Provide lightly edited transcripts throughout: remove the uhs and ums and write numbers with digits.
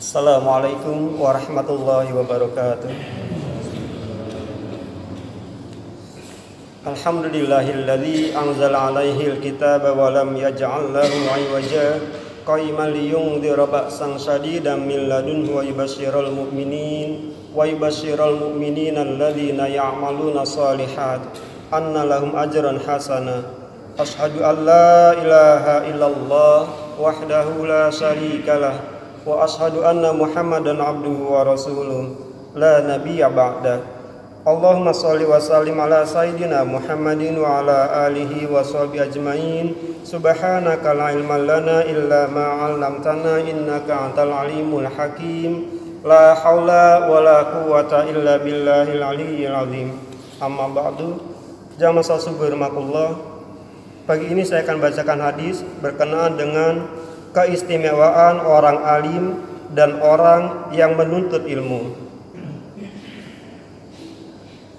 Assalamualaikum warahmatullahi wabarakatuh. Alhamdulillahilladzi anzala 'alaihil kitaba wa lam yaj'al lahu 'iwaja qayiman liyundzira ba'san shadidan min ladunhu wa yubashshiral mu'minina alladzina ya'maluna shalihat anna lahum ajran hasana. Asyhadu an la ilaha illallah wahdahu la syarikalah wa ashhadu anna Muhammadan abduhu wa rasuluh la nabiyya ba'da. Allahumma shalli wa sallim ala sayyidina Muhammadin wa ala alihi wa sahbihi ajmain. Subhanaka la ilma lana illa ma 'allamtana innaka antal alimul hakim. La haula wa la quwwata illa billahil aliyyil azim. Amma ba'du. Jamaah subhanakallah. Pagi ini saya akan bacakan hadis berkenaan dengan keistimewaan orang alim dan orang yang menuntut ilmu.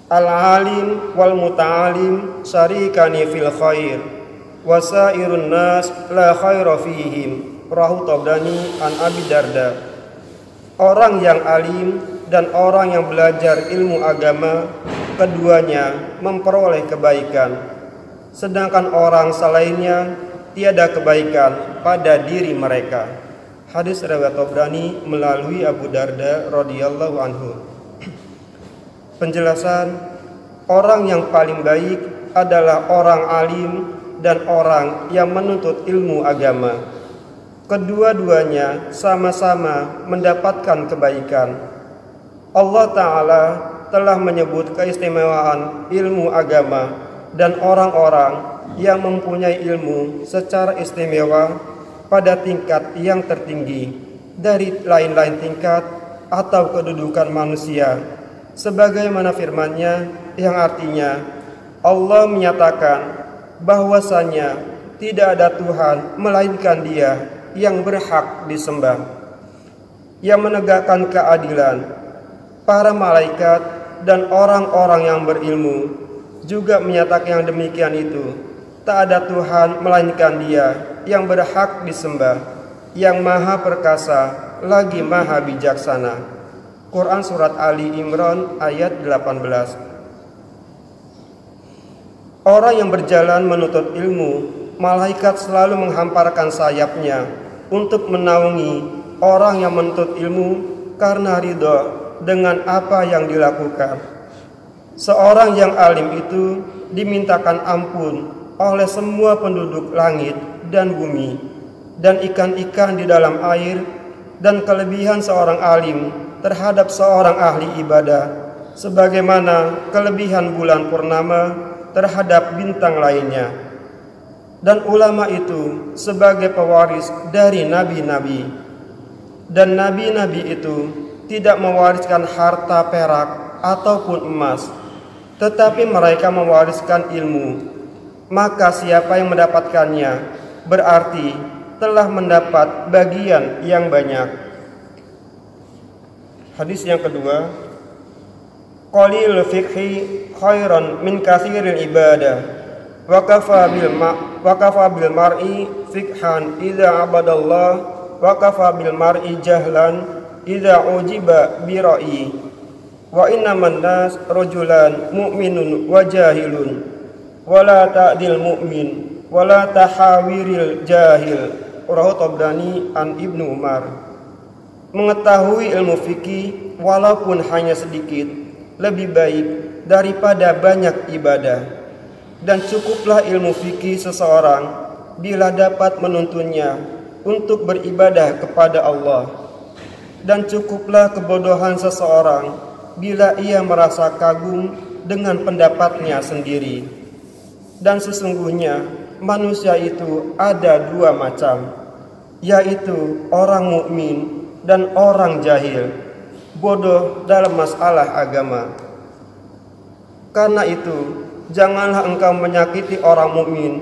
Al-alim wal muta'alim syarikani fil khair wa sairun nas la khaira fihim. Rawahu Tabrani an Abi Darda. Orang yang alim dan orang yang belajar ilmu agama, keduanya memperoleh kebaikan, sedangkan orang selainnya tiada kebaikan pada diri mereka. Hadis riwayat Tabrani melalui Abu Darda radhiyallahu anhu. Penjelasan, orang yang paling baik adalah orang alim dan orang yang menuntut ilmu agama. Kedua-duanya sama-sama mendapatkan kebaikan. Allah Ta'ala telah menyebut keistimewaan ilmu agama dan orang-orang yang mempunyai ilmu secara istimewa pada tingkat yang tertinggi dari lain-lain tingkat atau kedudukan manusia, sebagaimana firman-Nya yang artinya Allah menyatakan bahwasanya tidak ada Tuhan melainkan Dia yang berhak disembah, yang menegakkan keadilan. Para malaikat dan orang-orang yang berilmu juga menyatakan yang demikian itu. Tak ada Tuhan melainkan Dia yang berhak disembah, yang maha perkasa lagi maha bijaksana. Quran Surat Ali Imran ayat 18. Orang yang berjalan menuntut ilmu, malaikat selalu menghamparkan sayapnya untuk menaungi orang yang menuntut ilmu karena ridha dengan apa yang dilakukan. Seorang yang alim itu dimintakan ampun oleh semua penduduk langit dan bumi dan ikan-ikan di dalam air, dan kelebihan seorang alim terhadap seorang ahli ibadah sebagaimana kelebihan bulan purnama terhadap bintang lainnya. Dan ulama itu sebagai pewaris dari nabi-nabi, dan nabi-nabi itu tidak mewariskan harta perak ataupun emas, tetapi mereka mewariskan ilmu. Maka siapa yang mendapatkannya berarti telah mendapat bagian yang banyak. Hadis yang kedua, qalilul fiqhi khairan min katsiril ibadah wa kafa bil mar'i fiqhan idza abadallah wa kafa bil mar'i jahlan idza ujiba bi ra'i wa innaman nas rajulan mu'minun wa jahilun wala ta'dil mu'min wala tahawiril jahil. Rawahu Tabrani an Ibnu Umar. Mengetahui ilmu fikih walaupun hanya sedikit lebih baik daripada banyak ibadah, dan cukuplah ilmu fikih seseorang bila dapat menuntunnya untuk beribadah kepada Allah, dan cukuplah kebodohan seseorang bila ia merasa kagum dengan pendapatnya sendiri. Dan sesungguhnya manusia itu ada dua macam, yaitu orang mukmin dan orang jahil, bodoh dalam masalah agama. Karena itu, janganlah engkau menyakiti orang mukmin,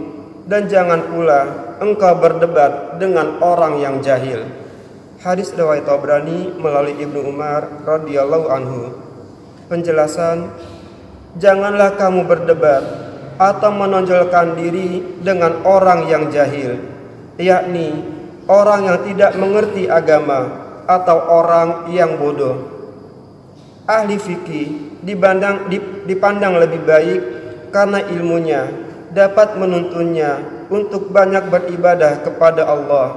dan jangan pula engkau berdebat dengan orang yang jahil. Hadis riwayat Tabrani melalui Ibnu Umar radhiyallahu anhu. Penjelasan, janganlah kamu berdebat atau menonjolkan diri dengan orang yang jahil, yakni orang yang tidak mengerti agama, atau orang yang bodoh. Ahli fikih dipandang lebih baik karena ilmunya dapat menuntunnya untuk banyak beribadah kepada Allah,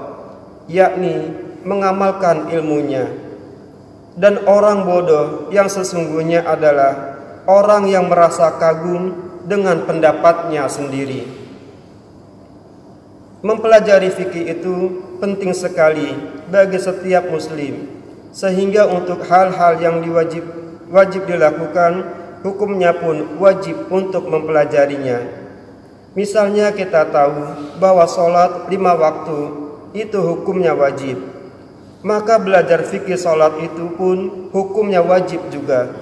yakni mengamalkan ilmunya. Dan orang bodoh yang sesungguhnya adalah orang yang merasa kagum dengan pendapatnya sendiri. Mempelajari fikih itu penting sekali bagi setiap muslim, sehingga untuk hal-hal yang wajib dilakukan, hukumnya pun wajib untuk mempelajarinya. Misalnya kita tahu bahwa sholat 5 waktu itu hukumnya wajib, maka belajar fikih sholat itu pun hukumnya wajib juga.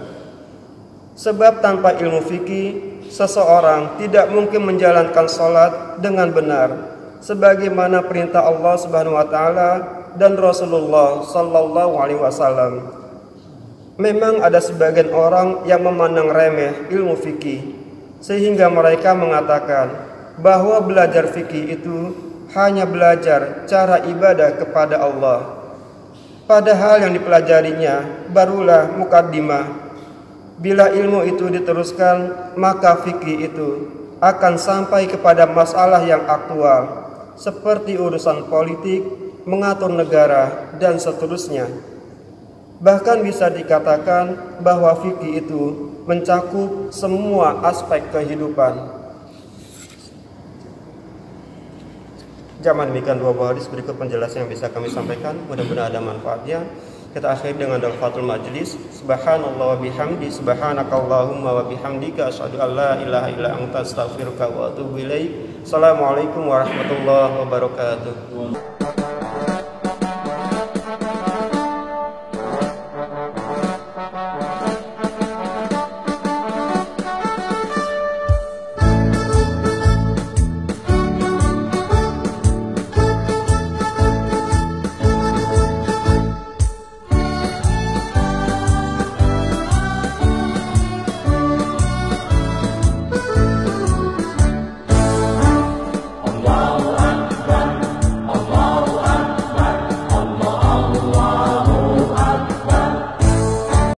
Sebab tanpa ilmu fikih, seseorang tidak mungkin menjalankan sholat dengan benar, sebagaimana perintah Allah Subhanahu wa Ta'ala dan Rasulullah Sallallahu Alaihi Wasallam. Memang ada sebagian orang yang memandang remeh ilmu fikih, sehingga mereka mengatakan bahwa belajar fikih itu hanya belajar cara ibadah kepada Allah. Padahal yang dipelajarinya barulah mukaddimah. Bila ilmu itu diteruskan, maka fikih itu akan sampai kepada masalah yang aktual, seperti urusan politik, mengatur negara, dan seterusnya. Bahkan bisa dikatakan bahwa fikih itu mencakup semua aspek kehidupan. Zaman demikian dua buah hadis, berikut penjelasan yang bisa kami sampaikan. Mudah-mudahan ada manfaatnya. Kita akhiri dengan doatul majlis. Subhanallah wa bihamdi, subhanakallahumma wa bihamdika, asyhadu an la ilaha illa anta, astaghfiruka wa atubu ilaik. Assalamualaikum warahmatullahi wabarakatuh.